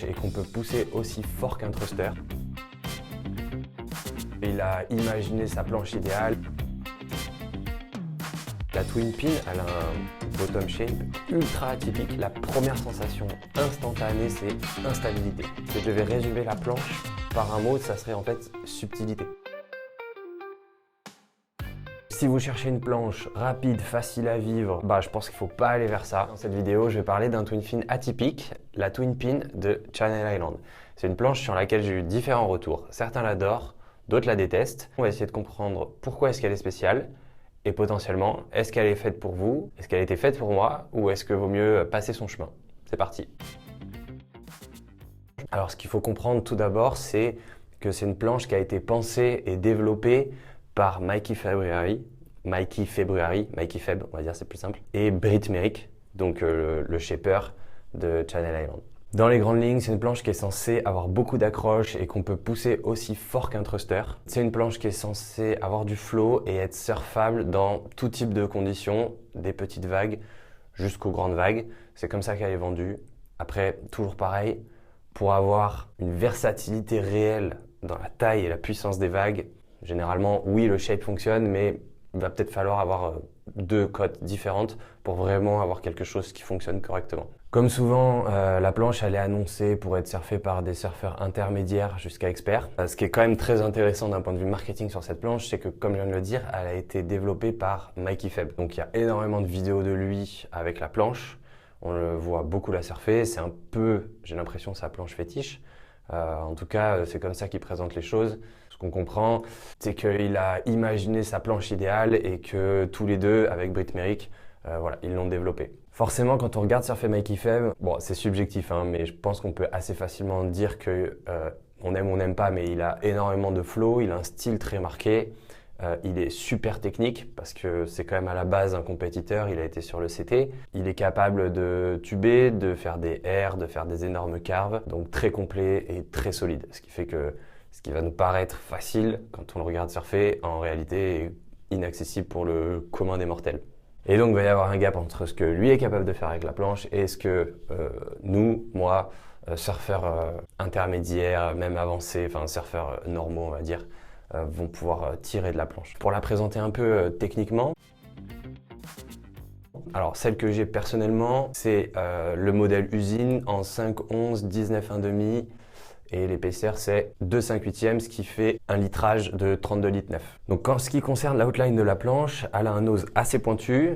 accroche et qu'on peut pousser aussi fort qu'un thruster. Il a imaginé sa planche idéale. La Twin Pin, elle a un bottom shape ultra atypique. La première sensation instantanée, c'est instabilité. Si je devais résumer la planche par un mot, ça serait en fait subtilité. Si vous cherchez une planche rapide, facile à vivre, je pense qu'il ne faut pas aller vers ça. Dans cette vidéo, je vais parler d'un Twin Fin atypique, la Twin Pin de Channel Island. C'est une planche sur laquelle j'ai eu différents retours. Certains l'adorent, d'autres la détestent. On va essayer de comprendre pourquoi est-ce qu'elle est spéciale et potentiellement, est-ce qu'elle est faite pour vous, est-ce qu'elle a été faite pour moi ou est-ce qu'il vaut mieux passer son chemin. C'est parti. Alors ce qu'il faut comprendre tout d'abord, c'est que c'est une planche qui a été pensée et développée par Mikey February, on va dire c'est plus simple, et Britt Merrick, donc le shaper de Channel Island. Dans les grandes lignes, c'est une planche qui est censée avoir beaucoup d'accroche et qu'on peut pousser aussi fort qu'un thruster. C'est une planche qui est censée avoir du flow et être surfable dans tout type de conditions, des petites vagues jusqu'aux grandes vagues. C'est comme ça qu'elle est vendue. Après, toujours pareil, pour avoir une versatilité réelle dans la taille et la puissance des vagues, généralement, oui, le shape fonctionne, mais il va peut-être falloir avoir deux cotes différentes pour vraiment avoir quelque chose qui fonctionne correctement. Comme souvent, la planche, elle est annoncée pour être surfée par des surfeurs intermédiaires jusqu'à experts. Ce qui est quand même très intéressant d'un point de vue marketing sur cette planche, c'est que, comme je viens de le dire, elle a été développée par Mikey Feb. Donc, il y a énormément de vidéos de lui avec la planche. On le voit beaucoup la surfer. C'est un peu, j'ai l'impression, sa planche fétiche. En tout cas, c'est comme ça qu'il présente les choses. Ce qu'on comprend, c'est qu'il a imaginé sa planche idéale et que tous les deux, avec Britt Merrick, ils l'ont développée. Forcément, quand on regarde surfer Mikey Feb, c'est subjectif, mais je pense qu'on peut assez facilement dire que on aime ou on n'aime pas, mais il a énormément de flow, il a un style très marqué. Il est super technique parce que c'est quand même à la base un compétiteur, il a été sur le CT. Il est capable de tuber, de faire des airs, de faire des énormes carves, donc très complet et très solide. Ce qui fait que ce qui va nous paraître facile quand on le regarde surfer, en réalité est inaccessible pour le commun des mortels. Et donc il va y avoir un gap entre ce que lui est capable de faire avec la planche et ce que moi, surfeurs intermédiaires, même avancés, surfeurs normaux on va dire, vont pouvoir tirer de la planche. Pour la présenter un peu techniquement, alors celle que j'ai personnellement, c'est le modèle usine en 5/11, 19,1/2 et l'épaisseur c'est 2 5/8, ce qui fait un litrage de 32 litres 9. Donc en ce qui concerne l'outline de la planche, elle a un nose assez pointu,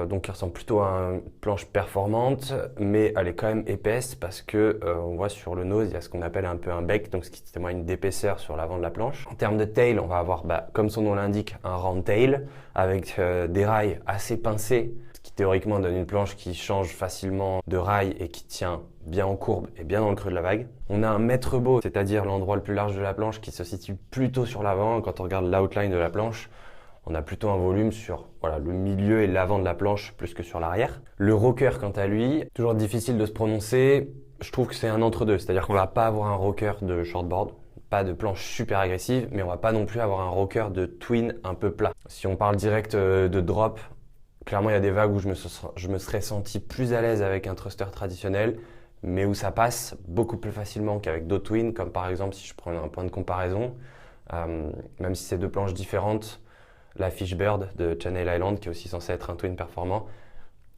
donc qui ressemble plutôt à une planche performante, mais elle est quand même épaisse parce que on voit sur le nose, il y a ce qu'on appelle un peu un bec, donc ce qui témoigne d'épaisseur sur l'avant de la planche. En termes de tail, on va avoir, comme son nom l'indique, un round tail avec des rails assez pincés, ce qui théoriquement donne une planche qui change facilement de rail et qui tient bien en courbe et bien dans le creux de la vague. On a un maître bow, c'est-à-dire l'endroit le plus large de la planche qui se situe plutôt sur l'avant. Quand on regarde l'outline de la planche, on a plutôt un volume sur le milieu et l'avant de la planche plus que sur l'arrière. Le rocker, quant à lui, toujours difficile de se prononcer. Je trouve que c'est un entre-deux, c'est-à-dire qu'on va pas avoir un rocker de shortboard, pas de planche super agressive, mais on va pas non plus avoir un rocker de twin un peu plat. Si on parle direct de drop, clairement il y a des vagues où je me serais senti plus à l'aise avec un thruster traditionnel, mais où ça passe beaucoup plus facilement qu'avec d'autres twins, comme par exemple si je prends un point de comparaison, même si c'est deux planches différentes, la Fishbird de Channel Island, qui est aussi censée être un twin performant,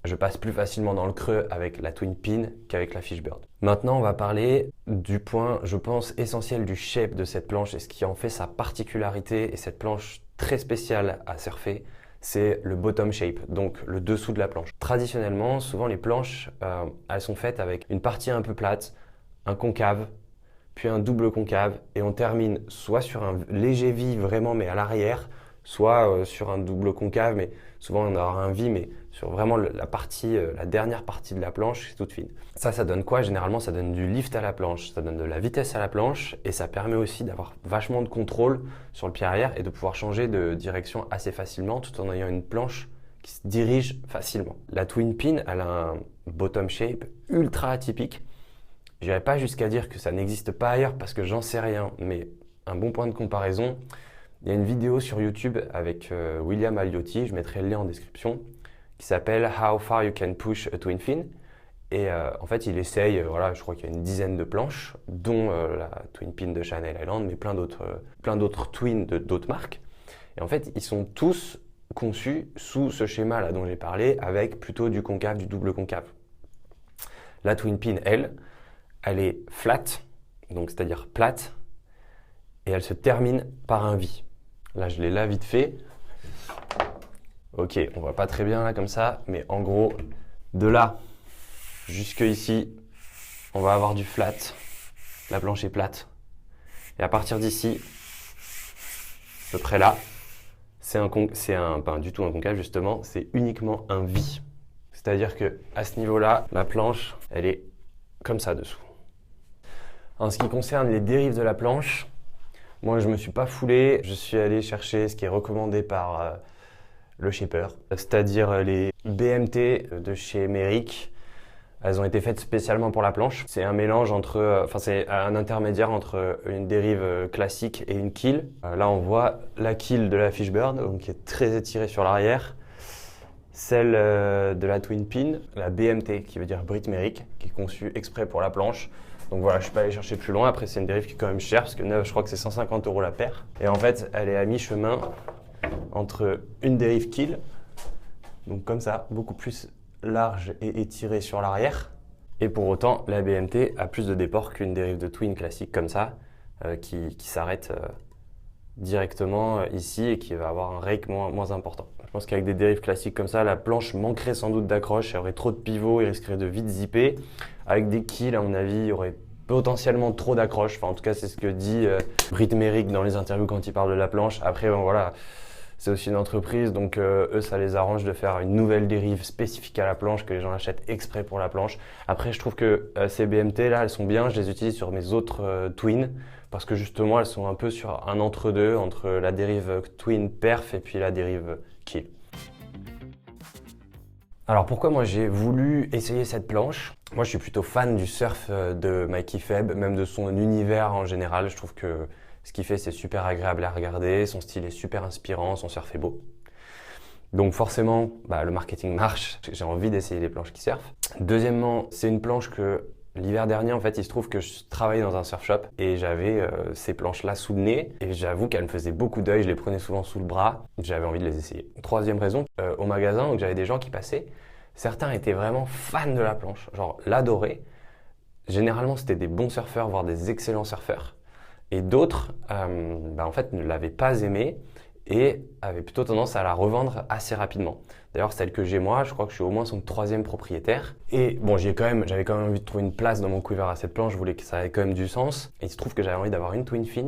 je passe plus facilement dans le creux avec la Twin Pin qu'avec la Fishbird. Maintenant, on va parler du point, je pense, essentiel du shape de cette planche et ce qui en fait sa particularité et cette planche très spéciale à surfer, c'est le bottom shape, donc le dessous de la planche. Traditionnellement, souvent les planches, elles sont faites avec une partie un peu plate, un concave, puis un double concave, et on termine soit sur un léger V vraiment, mais à l'arrière, soit sur un double concave, mais souvent on aura un V, mais sur vraiment la dernière partie de la planche, c'est toute fine. Ça donne quoi? Généralement, ça donne du lift à la planche, ça donne de la vitesse à la planche et ça permet aussi d'avoir vachement de contrôle sur le pied arrière et de pouvoir changer de direction assez facilement tout en ayant une planche qui se dirige facilement. La Twin Pin, elle a un bottom shape ultra atypique. Je n'irai pas jusqu'à dire que ça n'existe pas ailleurs parce que j'en sais rien, mais un bon point de comparaison, il y a une vidéo sur YouTube avec William Aliotti, je mettrai le lien en description, qui s'appelle How Far You Can Push a Twin Fin. Et en fait, il essaye, voilà, je crois qu'il y a une dizaine de planches, dont la Twin Pin de Channel Island, mais plein d'autres twins d'autres marques. Et en fait, ils sont tous conçus sous ce schéma-là dont j'ai parlé, avec plutôt du concave, du double concave. La Twin Pin, elle est flat, donc c'est-à-dire plate, et elle se termine par un V. Là, je l'ai là vite fait. Ok, on voit pas très bien là comme ça, mais en gros, de là jusque ici, on va avoir du flat. La planche est plate. Et à partir d'ici, à peu près là, c'est pas du tout un concave justement, c'est uniquement un V. C'est-à-dire que à ce niveau-là, la planche, elle est comme ça dessous. En ce qui concerne les dérives de la planche, moi je me suis pas foulé, je suis allé chercher ce qui est recommandé par le shaper, c'est-à-dire les BMT de chez Merrick. Elles ont été faites spécialement pour la planche. C'est un mélange c'est un intermédiaire entre une dérive classique et une keel. Là, on voit la keel de la Fishbird, donc qui est très étirée sur l'arrière. Celle de la Twin Pin, la BMT, qui veut dire Brit Merrick, qui est conçue exprès pour la planche. Donc voilà, je suis pas allé chercher plus loin. Après, c'est une dérive qui est quand même chère, parce que neuve, je crois que c'est 150 € la paire. Et en fait, elle est à mi-chemin entre une dérive keel, donc comme ça, beaucoup plus large et étirée sur l'arrière. Et pour autant, la BMT a plus de déport qu'une dérive de twin classique comme ça, qui s'arrête directement ici et qui va avoir un rake moins important. Je pense qu'avec des dérives classiques comme ça, la planche manquerait sans doute d'accroche, il y aurait trop de pivots, il risquerait de vite zipper. Avec des keels, à mon avis, il y aurait potentiellement trop d'accroche. Enfin, en tout cas, c'est ce que dit Brit Merrick dans les interviews quand il parle de la planche. Après, bon, voilà. C'est aussi une entreprise, donc eux, ça les arrange de faire une nouvelle dérive spécifique à la planche, que les gens achètent exprès pour la planche. Après, je trouve que ces BMT là, elles sont bien, je les utilise sur mes autres twins, parce que justement, elles sont un peu sur un entre-deux, entre la dérive twin perf et puis la dérive keel. Alors pourquoi moi j'ai voulu essayer cette planche? Moi je suis plutôt fan du surf de Mikey Feb, même de son univers en général. Je trouve que ce qu'il fait, c'est super agréable à regarder, son style est super inspirant, son surf est beau. Donc forcément, le marketing marche, j'ai envie d'essayer les planches qui surfent. Deuxièmement, c'est une planche que l'hiver dernier, en fait, il se trouve que je travaillais dans un surf shop et j'avais ces planches-là sous le nez et j'avoue qu'elles me faisaient beaucoup d'œil, je les prenais souvent sous le bras, j'avais envie de les essayer. Troisième raison, au magasin, donc j'avais des gens qui passaient, certains étaient vraiment fans de la planche, genre l'adoraient. Généralement, c'était des bons surfeurs, voire des excellents surfeurs. Et d'autres, en fait, ne l'avaient pas aimée et avaient plutôt tendance à la revendre assez rapidement. D'ailleurs, celle que j'ai moi, je crois que je suis au moins son 3e propriétaire. Et bon, j'avais quand même envie de trouver une place dans mon quiver à cette planche, je voulais que ça ait quand même du sens. Et il se trouve que j'avais envie d'avoir une twin fin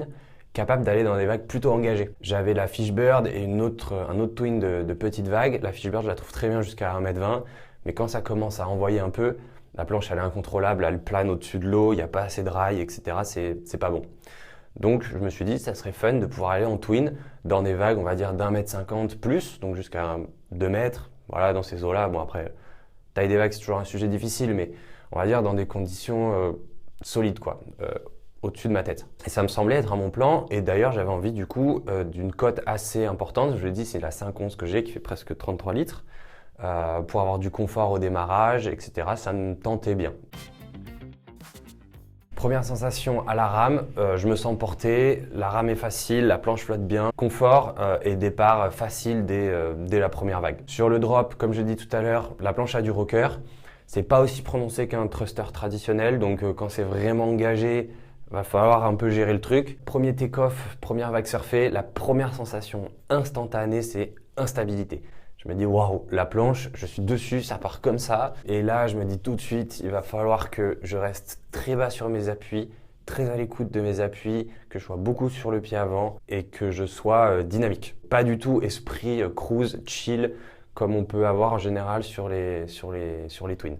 capable d'aller dans des vagues plutôt engagées. J'avais la Fishbird et un autre twin de petites vagues. La Fishbird, je la trouve très bien jusqu'à 1m20, mais quand ça commence à envoyer un peu, la planche, elle est incontrôlable, elle plane au-dessus de l'eau, il n'y a pas assez de rails, etc. C'est pas bon. Donc je me suis dit ça serait fun de pouvoir aller en twin dans des vagues on va dire d'1m50 plus, donc jusqu'à 2 mètres, voilà dans ces eaux-là. Bon après, taille des vagues c'est toujours un sujet difficile, mais on va dire dans des conditions solides quoi, au-dessus de ma tête. Et ça me semblait être à mon plan et d'ailleurs j'avais envie du coup d'une cote assez importante, je l'ai dit c'est la 5/11 que j'ai qui fait presque 33 litres, pour avoir du confort au démarrage, etc. Ça me tentait bien. Première sensation à la rame, je me sens porté, la rame est facile, la planche flotte bien, confort et départ facile dès la première vague. Sur le drop, comme je l'ai dit tout à l'heure, la planche a du rocker, c'est pas aussi prononcé qu'un thruster traditionnel, donc quand c'est vraiment engagé, va falloir un peu gérer le truc. Premier take-off, première vague surfée, la première sensation instantanée, c'est instabilité. Je me dis waouh, la planche, je suis dessus, ça part comme ça. Et là, je me dis tout de suite, il va falloir que je reste très bas sur mes appuis, très à l'écoute de mes appuis, que je sois beaucoup sur le pied avant et que je sois dynamique. Pas du tout esprit cruise, chill, comme on peut avoir en général sur les twins.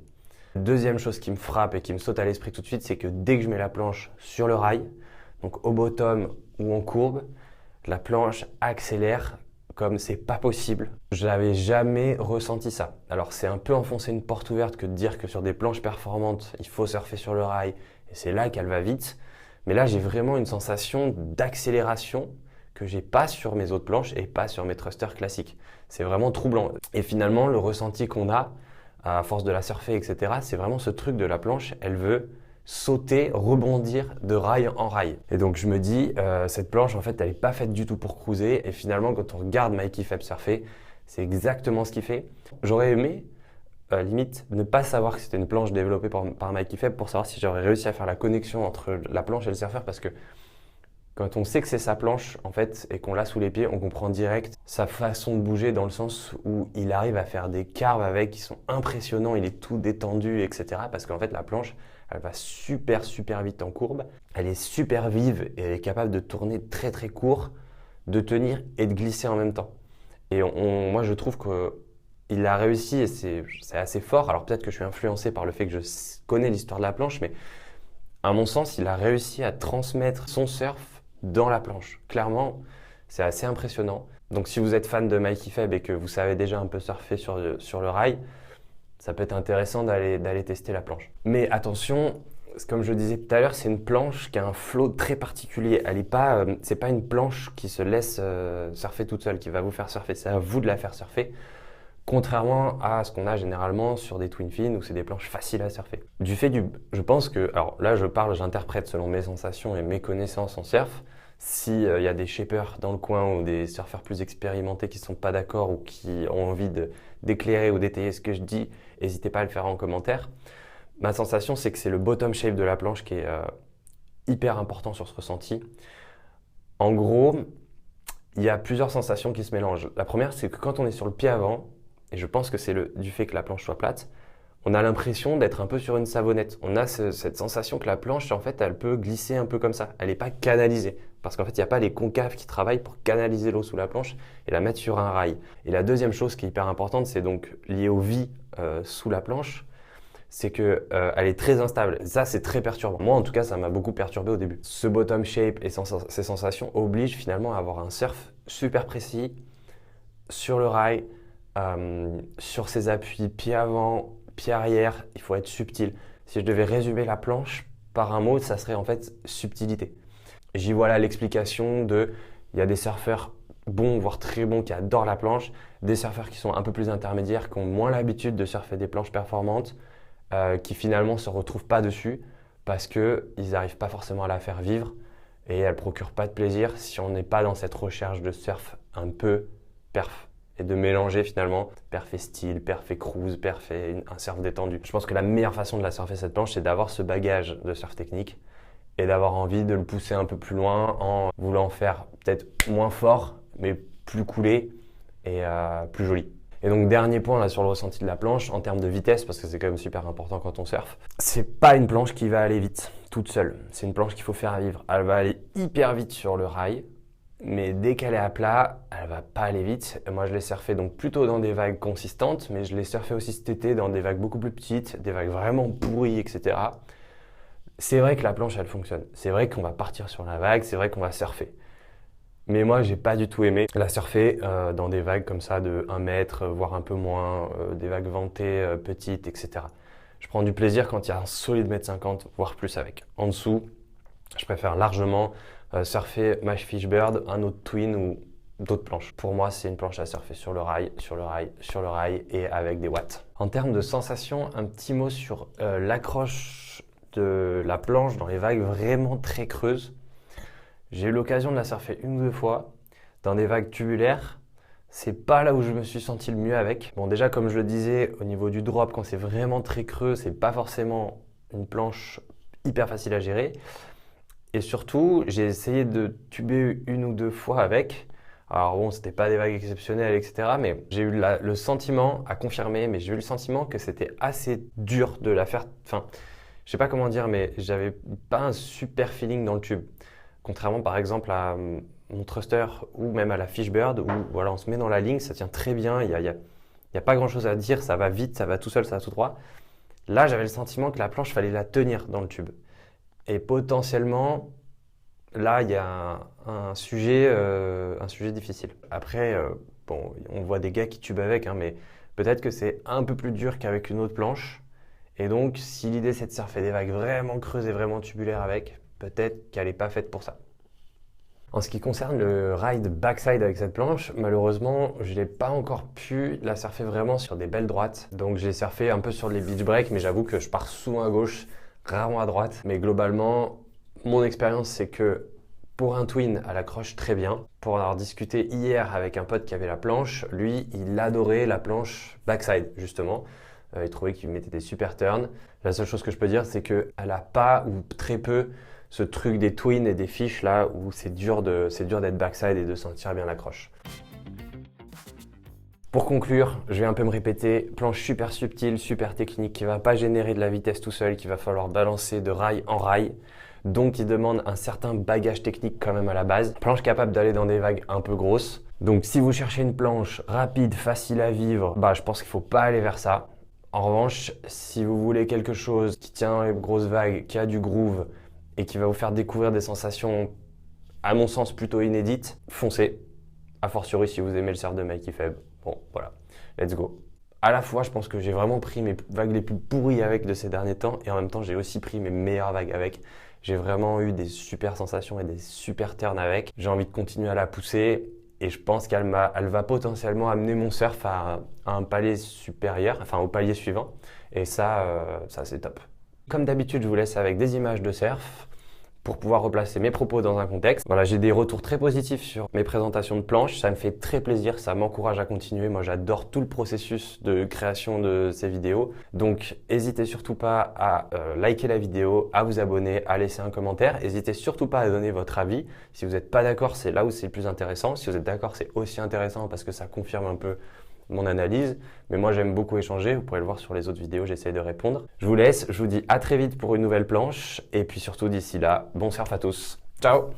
Deuxième chose qui me frappe et qui me saute à l'esprit tout de suite, c'est que dès que je mets la planche sur le rail, donc au bottom ou en courbe, la planche accélère comme c'est pas possible. Je n'avais jamais ressenti ça. Alors c'est un peu enfoncer une porte ouverte que de dire que sur des planches performantes, il faut surfer sur le rail et c'est là qu'elle va vite. Mais là, j'ai vraiment une sensation d'accélération que j'ai pas sur mes autres planches et pas sur mes thrusters classiques. C'est vraiment troublant. Et finalement, le ressenti qu'on a à force de la surfer, etc. C'est vraiment ce truc de la planche, elle veut sauter, rebondir de rail en rail. Et donc je me dis, cette planche en fait elle n'est pas faite du tout pour cruiser, et finalement quand on regarde Mikey Phelps surfer, c'est exactement ce qu'il fait. J'aurais aimé, limite, ne pas savoir que c'était une planche développée par Mikey Phelps pour savoir si j'aurais réussi à faire la connexion entre la planche et le surfeur, parce que quand on sait que c'est sa planche en fait et qu'on l'a sous les pieds, on comprend direct sa façon de bouger dans le sens où il arrive à faire des carves avec qui sont impressionnants, il est tout détendu, etc. Parce qu'en fait la planche, elle va super vite en courbe, elle est super vive et elle est capable de tourner très court, de tenir et de glisser en même temps. Et moi je trouve qu'il a réussi et c'est assez fort. Alors peut-être que je suis influencé par le fait que je connais l'histoire de la planche, mais à mon sens, il a réussi à transmettre son surf dans la planche. Clairement, c'est assez impressionnant. Donc si vous êtes fan de Mikey Phelps et que vous savez déjà un peu surfer sur le rail, ça peut être intéressant d'aller tester la planche. Mais attention, comme je disais tout à l'heure, c'est une planche qui a un flow très particulier. C'est pas une planche qui se laisse surfer toute seule, qui va vous faire surfer. C'est à vous de la faire surfer. Contrairement à ce qu'on a généralement sur des twin fins où c'est des planches faciles à surfer. Je pense que, alors là j'interprète selon mes sensations et mes connaissances en surf. S'il y a des shapers dans le coin ou des surfeurs plus expérimentés qui ne sont pas d'accord ou qui ont envie d'éclairer ou d'étayer ce que je dis, n'hésitez pas à le faire en commentaire. Ma sensation, c'est que c'est le bottom shape de la planche qui est hyper important sur ce ressenti. En gros, il y a plusieurs sensations qui se mélangent. La première, c'est que quand on est sur le pied avant, et je pense que c'est du fait que la planche soit plate, on a l'impression d'être un peu sur une savonnette. On a cette sensation que la planche, en fait, elle peut glisser un peu comme ça. Elle n'est pas canalisée. Parce qu'en fait, il n'y a pas les concaves qui travaillent pour canaliser l'eau sous la planche et la mettre sur un rail. Et la deuxième chose qui est hyper importante, c'est donc lié aux vies sous la planche, c'est qu'elle est très instable. Ça, c'est très perturbant. Moi, en tout cas, ça m'a beaucoup perturbé au début. Ce bottom shape et ces sensations obligent finalement à avoir un surf super précis sur le rail, sur ses appuis, pied avant, pied arrière, il faut être subtil. Si je devais résumer la planche par un mot, ça serait en fait subtilité. J'y vois là l'explication il y a des surfeurs bons, voire très bons, qui adorent la planche, des surfeurs qui sont un peu plus intermédiaires, qui ont moins l'habitude de surfer des planches performantes, qui finalement ne se retrouvent pas dessus parce qu'ils n'arrivent pas forcément à la faire vivre et elle ne procure pas de plaisir si on n'est pas dans cette recherche de surf un peu perf. Et de mélanger finalement perf et style, perf et cruise, perf et un surf détendu. Je pense que la meilleure façon de la surfer cette planche, c'est d'avoir ce bagage de surf technique et d'avoir envie de le pousser un peu plus loin en voulant faire peut-être moins fort, mais plus coulé et plus joli. Et donc dernier point là sur le ressenti de la planche, en termes de vitesse, parce que c'est quand même super important quand on surfe, c'est pas une planche qui va aller vite, toute seule. C'est une planche qu'il faut faire vivre. Elle va aller hyper vite sur le rail, mais dès qu'elle est à plat, elle va pas aller vite. Et moi, je l'ai surfé donc plutôt dans des vagues consistantes, mais je l'ai surfé aussi cet été dans des vagues beaucoup plus petites, des vagues vraiment pourries, etc. C'est vrai que la planche, elle fonctionne. C'est vrai qu'on va partir sur la vague, c'est vrai qu'on va surfer. Mais moi, j'ai pas du tout aimé la surfer dans des vagues comme ça de 1 mètre, voire un peu moins, des vagues ventées, petites, etc. Je prends du plaisir quand il y a un solide 1,50 m, voire plus avec. En dessous, je préfère largement surfer My Fishbird, un autre twin ou d'autres planches. Pour moi, c'est une planche à surfer sur le rail, sur le rail, sur le rail et avec des watts. En termes de sensation, un petit mot sur l'accroche de la planche dans les vagues vraiment très creuses. J'ai eu l'occasion de la surfer 1 ou 2 fois dans des vagues tubulaires. C'est pas là où je me suis senti le mieux avec. Bon, déjà, comme je le disais, au niveau du drop, quand c'est vraiment très creux, c'est pas forcément une planche hyper facile à gérer. Et surtout, j'ai essayé de tuber 1 ou 2 fois avec. Alors bon, c'était pas des vagues exceptionnelles, etc. Mais j'ai eu le sentiment, à confirmer, mais j'ai eu le sentiment que c'était assez dur de la faire. Enfin, je sais pas comment dire, mais j'avais pas un super feeling dans le tube. Contrairement par exemple à mon thruster ou même à la Fishbird où voilà, on se met dans la ligne, ça tient très bien, il y a pas grand chose à dire, ça va vite, ça va tout seul, ça va tout droit. Là, j'avais le sentiment que la planche, fallait la tenir dans le tube. Et potentiellement, là, il y a un sujet difficile. Après, bon, on voit des gars qui tubent avec, hein, mais peut-être que c'est un peu plus dur qu'avec une autre planche. Et donc, si l'idée c'est de surfer des vagues vraiment creuses et vraiment tubulaires avec, peut-être qu'elle n'est pas faite pour ça. En ce qui concerne le ride backside avec cette planche, malheureusement, je n'ai pas encore pu la surfer vraiment sur des belles droites. Donc j'ai surfé un peu sur les beach breaks, mais j'avoue que je pars souvent à gauche, rarement à droite. Mais globalement, mon expérience, c'est que pour un twin, elle accroche très bien. Pour en avoir discuté hier avec un pote qui avait la planche, lui, il adorait la planche backside, justement. Il trouvait qu'il mettait des super turns. La seule chose que je peux dire, c'est qu'elle n'a pas ou très peu ce truc des twins et des fish là où c'est dur d'être backside et de sentir bien l'accroche. Pour conclure, je vais un peu me répéter, planche super subtile, super technique, qui ne va pas générer de la vitesse tout seul, qu'il va falloir balancer de rail en rail, donc qui demande un certain bagage technique quand même à la base. Planche capable d'aller dans des vagues un peu grosses. Donc si vous cherchez une planche rapide, facile à vivre, je pense qu'il ne faut pas aller vers ça. En revanche, si vous voulez quelque chose qui tient dans les grosses vagues, qui a du groove et qui va vous faire découvrir des sensations, à mon sens, plutôt inédites, foncez. A fortiori si vous aimez le surf de Mikey Feb. Bon, voilà, let's go. À la fois, je pense que j'ai vraiment pris mes vagues les plus pourries avec de ces derniers temps et en même temps, j'ai aussi pris mes meilleures vagues avec. J'ai vraiment eu des super sensations et des super turns avec. J'ai envie de continuer à la pousser et je pense qu'elle va potentiellement amener mon surf à un palier supérieur, enfin au palier suivant. Et ça c'est top. Comme d'habitude, je vous laisse avec des images de surf pour pouvoir replacer mes propos dans un contexte. Voilà, j'ai des retours très positifs sur mes présentations de planches. Ça me fait très plaisir, ça m'encourage à continuer. Moi, j'adore tout le processus de création de ces vidéos. Donc, n'hésitez surtout pas à liker la vidéo, à vous abonner, à laisser un commentaire. N'hésitez surtout pas à donner votre avis. Si vous n'êtes pas d'accord, c'est là où c'est le plus intéressant. Si vous êtes d'accord, c'est aussi intéressant parce que ça confirme un peu mon analyse, mais moi j'aime beaucoup échanger, vous pourrez le voir sur les autres vidéos, j'essaie de répondre. Je vous laisse, je vous dis à très vite pour une nouvelle planche, et puis surtout d'ici là, bon surf à tous. Ciao!